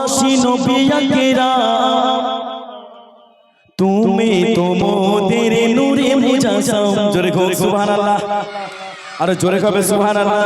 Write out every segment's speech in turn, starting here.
বাসি নবী আকরাম তুমি তো মোদের নূরে মুজাসসাম জোরে কও সুবহানাল্লাহ আর জোরে কবে সুবহানাল্লাহ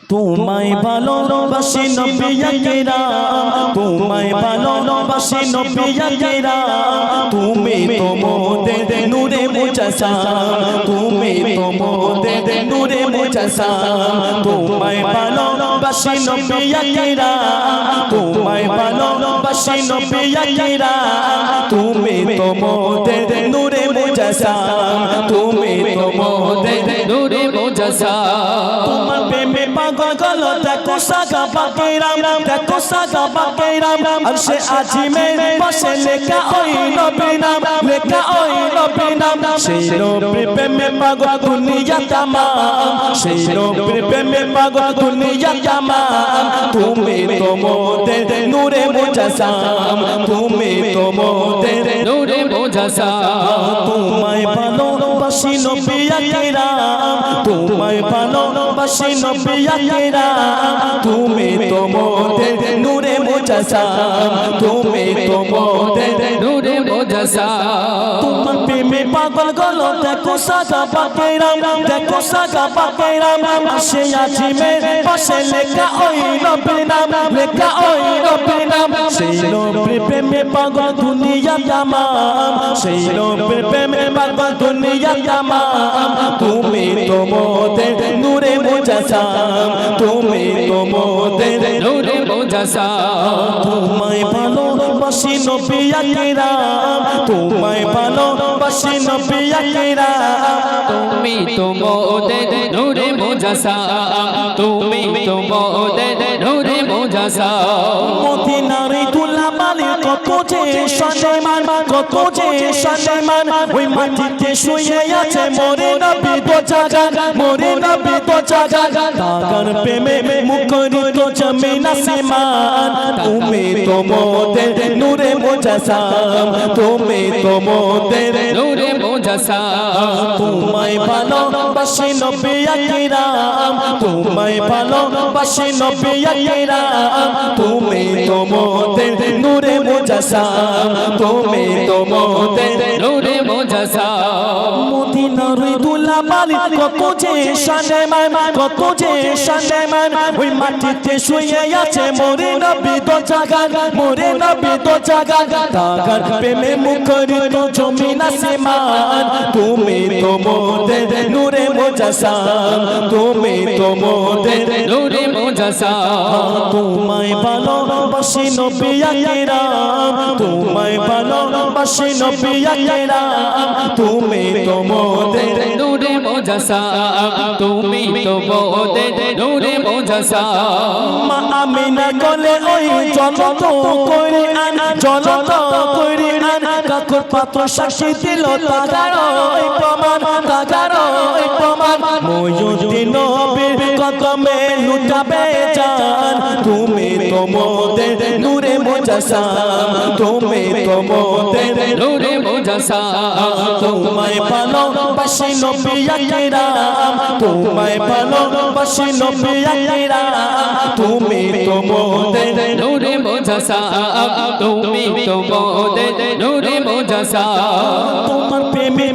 তোমায় ভালোবাসি নবী আকরাম তোমায় ভালোবাসি নবী আকরাম তুমি তো মোদের নূরে মুজাসসাম তুমি তো মোদের নূরে মুজাসসাম তোমায় ভালোবাসি নবী আকরাম তোমায় ভালোবাসি নবী আকরাম তুমি তো মোদের নূরে মুজাসসাম তুমি তো মোদের নূরে মুজাসসাম তোমার প্রেমে পাগল গলো দেখো সাহাবা কেরাম দেখো সাহাবা কেরাম আরশে আজিমের পাশে লেখা ওই নবীর নাম লেখা ওই নবীর নাম সেই নবীর প্রেমে পাগল দুনিয়া তামাম সেই নবীর প্রেমে পাগল দুনিয়া তামাম তুমি তো মোদের নূরে মুজাসসাম তুমি তো মোদের নূরে মুজাসসাম তোমায় ভালোবাসি নবী আকরাম তোমায় ভালোবাসি নবী আকরাম তুমি তো মোদের নূরে মুজাসসাম তুমি তো মোদের নূরে মুজাসসাম তোমার প্রেমে পাগল গলো দেখো সাহাবা কেরাম দেখো সাহাবা কেরাম আরশে আজিমের পাশে লেখা ওই নবীর নাম লেখা ওই নবীর নাম সেই নবীর প্রেমে পাগল দুনিয়া তামাম সেই নবীর প্রেমে পাগল দুনিয়া তামাম তুমি তো মোদের নূরে মুজাসসাম তুমি তো মোদের নূরে মুজাসসাম তোমায় ভালোবাসি নবী আকরাম তোমায় ভালোবাসি নবী আকরাম তুমি তো মোদের নূরে মুজাসসাম তুমি তো মোদের নূরে মুজাসসাম মদিনার দুলাবালি কত যে সম্মান কত যে সম্মান ওই মাটিতে শুয়ে আছে মোরে নবী দো জাগান মোরে নবী দো জাগান তাগার প্রেমে মুখরিত জমিন আসমান তুমি তো মোদের নূরে মুজাসসাম তুমি তো মোদের নূরে মুজাসসাম তোমায় ভালোবাসি নবী আকরাম তোমায় ভালোবাসি নবী আকরাম তুমি তো মোদের নূরে মুজাসসাম তুমি তো মোদের নূরে মুজাসসাম মদিনার দুলাবালি কত যে সম্মান কত যে সম্মান ওই মাটিতে শুয়ে আছে মোরে নবী দো জাগান মোরে নবী দো জাগান তাগার প্রেমে মুখরিত জমিন আসমান তুমি তো মোদের নূরে মুজাসসাম তুমি তো মোদের নূরে মুজাসসাম তোমায় ভালোবাসি নবী আকরাম তোমায় ভালোবাসি নবী আকরাম তুমি তো মোদের নূরে মুজাসসাম তুমি তো মোদের নূরে মুজাসসাম মা আমিনা কোলে ওই জ্বলন্ত কোরআন জ্বলন্ত কোরআন কাকুর পাথর সাক্ষী দিল তাগার ওই প্রমাণ তাগার ওই প্রমাণ মুহিউদ্দিন নবীর কদমে লুটাবে জান তুমি তো মোদের নূরে মুজাসসাম তুমি তো মোদের নূরে মুজাসসাম তোমায় ভালোবাসি নবী আকরাম তোমায় ভালোবাসি নবী আকরাম তুমি তো মোদের নূরে মুজাসসাম তুমি তো মোদের নূরে মুজাসসাম তোমার প্রেমে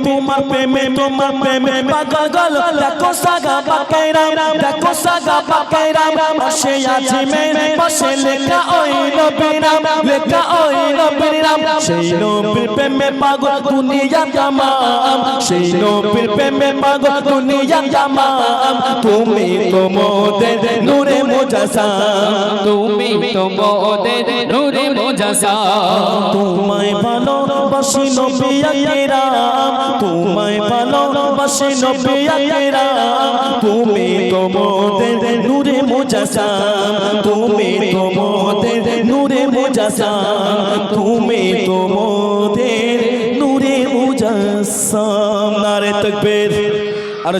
তোমার প্রেমে পাগল গলো দেখো সাহাবা কেরাম দেখো সাহাবা কেরাম আরশে আজিমের পাশে লেখা ওই নবীর নাম লেখা ওই নবীর নাম সেই নবীর প্রেমে পাগল দুনিয়া তামাম সেই নবীর প্রেমে পাগল দুনিয়া তামাম তুমি তো মোদের নূরে মুজাসসাম তুমি তো মোদের নূরে মুজাসসাম তোমায় ভালোবাসি নবী আকরাম তোমায় ভালোবাসি নবী আকরাম তুমি তো মোদের নূরে মুজাসসাম তুমি তো মোদের নূরে মুজাসসাম তুমি তো মোদের নূরে মুজাসসাম নারে তাকবীর আর